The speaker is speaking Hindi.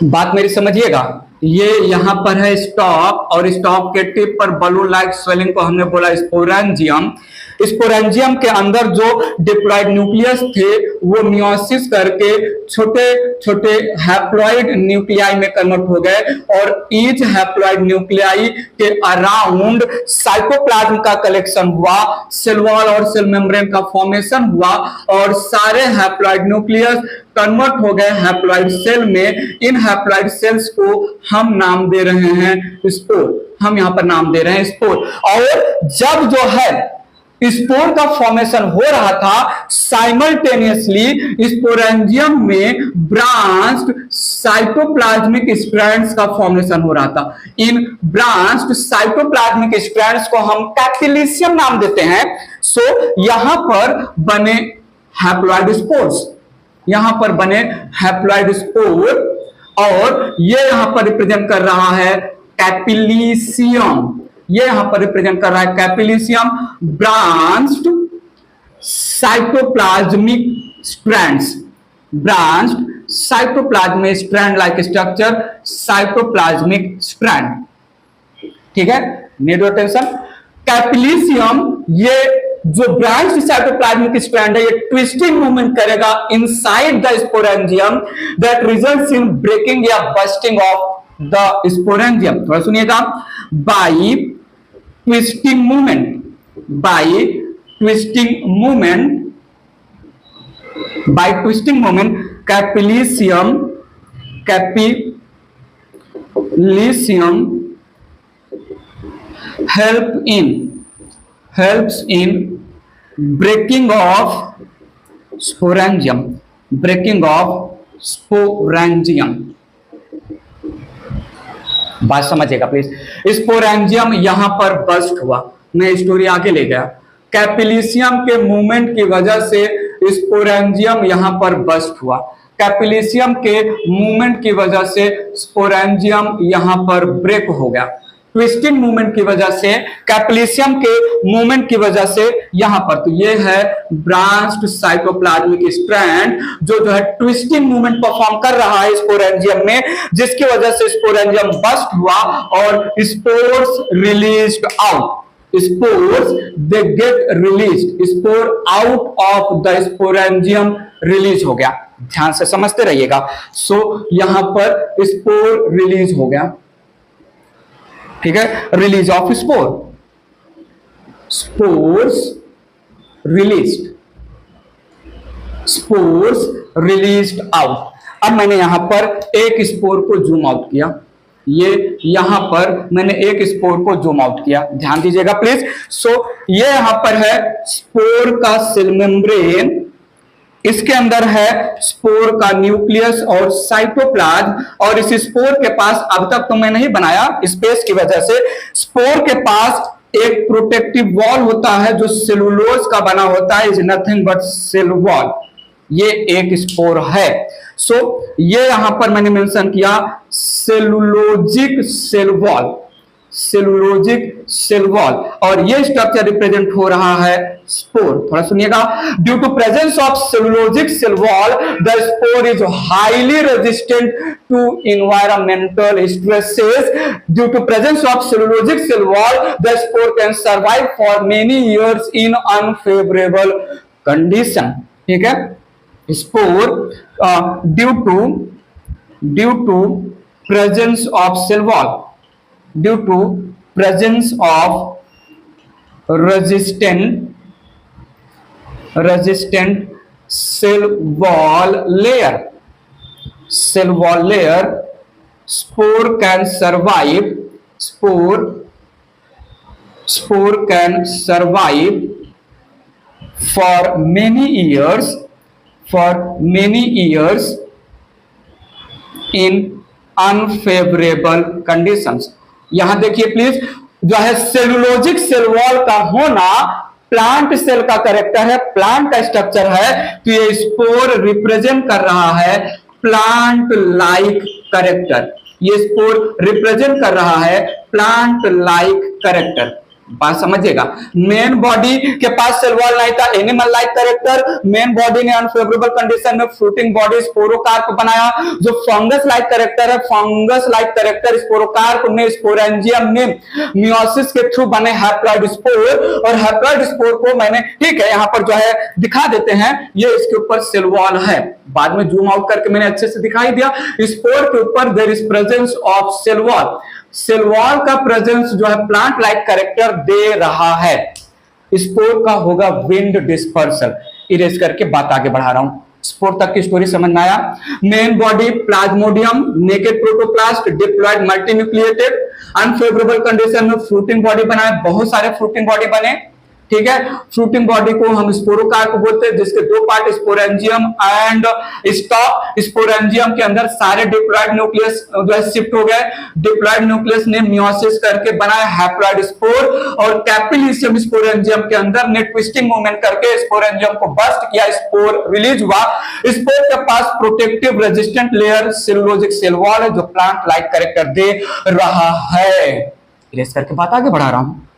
बात मेरी समझिएगा। ये यहाँ पर है स्टॉक, और स्टॉक के टिप पर बलून लाइक स्वेलिंग को हमने बोला स्पोरेंजियम। स्पोरेंजियम के अंदर जो डिप्लॉइड न्यूक्लियस थे वो मियोसिस करके छोटे छोटे हैप्लॉइड न्यूक्लियाई में कन्वर्ट हो गए, और ईच हैप्लॉइड न्यूक्लियाई के अराउंड साइटोप्लाज्म का कलेक्शन हुआ, सेल वॉल और सेल मेम्ब्रेन का फॉर्मेशन हुआ, और सारे हैप्लॉइड न्यूक्लियस कन्वर्ट हो गए हैप्लॉइड सेल में। इन हैप्लॉइड सेल्स को हम नाम दे रहे हैं स्पोर। हम यहां पर नाम दे रहे हैं स्पोर। और जब जो है स्पोर का फॉर्मेशन हो रहा था, साइमल्टेनियसली स्पोरेंजियम में ब्रांच्ड साइटोप्लाज्मिक स्ट्रैंड्स का फॉर्मेशन हो रहा था। इन ब्रांच्ड साइटोप्लाज्मिक स्ट्रैंड्स को हम कैपिलिशियम नाम देते हैं। सो यहां पर बने हैप्लॉइड स्पोर्स, यहां पर बने हैप्लॉइड स्पोर, और ये यहां पर रिप्रेजेंट कर रहा है कैपिलिशियम। ये यहां पर रिप्रेजेंट कर रहा है capillitium, branched cytoplasmic strands, branched cytoplasmic strand like structure, cytoplasmic strand. ठीक है, नीड योर अटेंशन। कैपिलिशियम ये जो ब्रांच साइटोप्लाज्मिक स्ट्रैंड है, ये ट्विस्टिंग मूवमेंट करेगा inside the sporangium that results in breaking या बस्टिंग ऑफ द स्पोरेंजियम। थोड़ा सुनिएगा। By twisting movement, by twisting movement, by twisting movement capillitium, capillitium helps in breaking of sporangium, breaking of sporangium। बात समझिएगा प्लीज। स्पोरेंजियम यहां पर बस्ट हुआ, मैं स्टोरी आगे ले गया। कैपिलिशियम के मूवमेंट की वजह से स्पोरेंजियम यहां पर बस्ट हुआ, कैपिलिशियम के मूवमेंट की वजह से स्पोरेंजियम यहां पर ब्रेक हो गया, ट्विस्टिंग मूवमेंट की वजह से, कैपिलिशियम के मूवमेंट की वजह से यहां पर। तो ये है ब्रांच्ड साइटोप्लाज्मिक स्ट्रैंड जो है ट्विस्टिंग मूवमेंट परफॉर्म कर रहा है स्पोरेंजियम में, जिसकी वजह से स्पोरेंजियम बस्ट हुआ और spores released out. Spores they get released, spore out of the sporangium release हो गया। ध्यान से समझते रहिएगा। सो यहां पर स्पोर रिलीज हो गया। ठीक है, release of spore, spores released, spores released out. अब मैंने यहां पर एक स्पोर को जूम आउट किया, ये यहां पर मैंने एक स्पोर को जूम आउट किया, ध्यान दीजिएगा प्लीज। सो ये यहां पर है स्पोर का सेल मेम्ब्रेन, इसके अंदर है स्पोर का न्यूक्लियस और साइटोप्लाज्म, और इस स्पोर के पास, अब तक तो मैं नहीं बनाया स्पेस की वजह से, स्पोर के पास एक प्रोटेक्टिव वॉल होता है जो सेलुलोज का बना होता है, is nothing but cell wall. ये एक स्पोर है। सो ये यहां पर मैंने मेंशन किया cellulosic cell wall, cellulosic cell wall, और ये स्ट्रक्चर रिप्रेजेंट हो रहा है स्पोर। थोड़ा सुनिएगा। Due to presence of cellulosic cell wall the spore is highly resistant to environmental stresses. Due to presence of cellulosic cell wall the spore can survive for many years in unfavourable condition. ठीक है, spore due to presence of cell wall, due to presence of resistant cell wall layer, spore can survive, spore can survive for many years in unfavorable conditions। यहां देखिए प्लीज, जो है सेलुलोजिक सेल वॉल का होना प्लांट सेल का कैरेक्टर है, प्लांट का स्ट्रक्चर है, तो ये स्पोर रिप्रेजेंट कर रहा है प्लांट लाइक कैरेक्टर। ये स्पोर रिप्रेजेंट कर रहा है प्लांट लाइक कैरेक्टर। बात समझिएगा। मेन बॉडी के पास सेल वॉल नहीं था, animal like character, main body ने अनफेवरेबल कंडीशन में फ्रूटिंग बॉडी स्पोरोकार्प बनाया। जो फंगस लाइक कैरेक्टर है, फंगस लाइक कैरेक्टर स्पोरोकार्प ने, स्पोरेंजियम ने मियोसिस के थ्रू बने हैप्लॉइड स्पोर, और हैप्लॉइड स्पोर को मैंने, ठीक है, यहां पर जो है दिखा देते हैं, ये इसके ऊपर सेल वॉल है, बाद में जूम आउट करके मैंने अच्छे से दिखाई दिया। स्पोर के ऊपर there is presence of cell wall, cell wall का प्रेजेंस जो है प्लांट लाइक कैरेक्टर दे रहा है। स्पोर का होगा विंड डिस्पर्सल। इरेज करके बात आगे बढ़ा रहा हूं, स्पोर तक की स्टोरी समझ में आया। Main body plasmodium, naked protoplast, diploid multinucleated, unfavourable condition में फ्रूटिंग बॉडी बनाए, बहुत सारे फ्रूटिंग बॉडी बने, ठीक है। फ्रूटिंग बॉडी को हम स्पोरोकार्प बोलते हैं, जिसके दो part sporangium and stock. Sporangium के अंदर सारे डिप्लॉयड न्यूक्लियस जो है शिफ्ट हो गए, डिप्लॉयड न्यूक्लियस ने मियोसिस करके बनाया हैप्लॉयड स्पोर, और कैपिलिसियम स्पोरेंजियम के अंदर ने ट्विस्टिंग मूवमेंट करके स्पोरेंजियम को बस्ट किया, स्पोर रिलीज हुआ। स्पोर के पास protective resistant layer cellulosic cell wall है, जो प्लांट लाइक कैरेक्टर दे रहा है। इरेज करके बात आगे बढ़ा रहा हूं।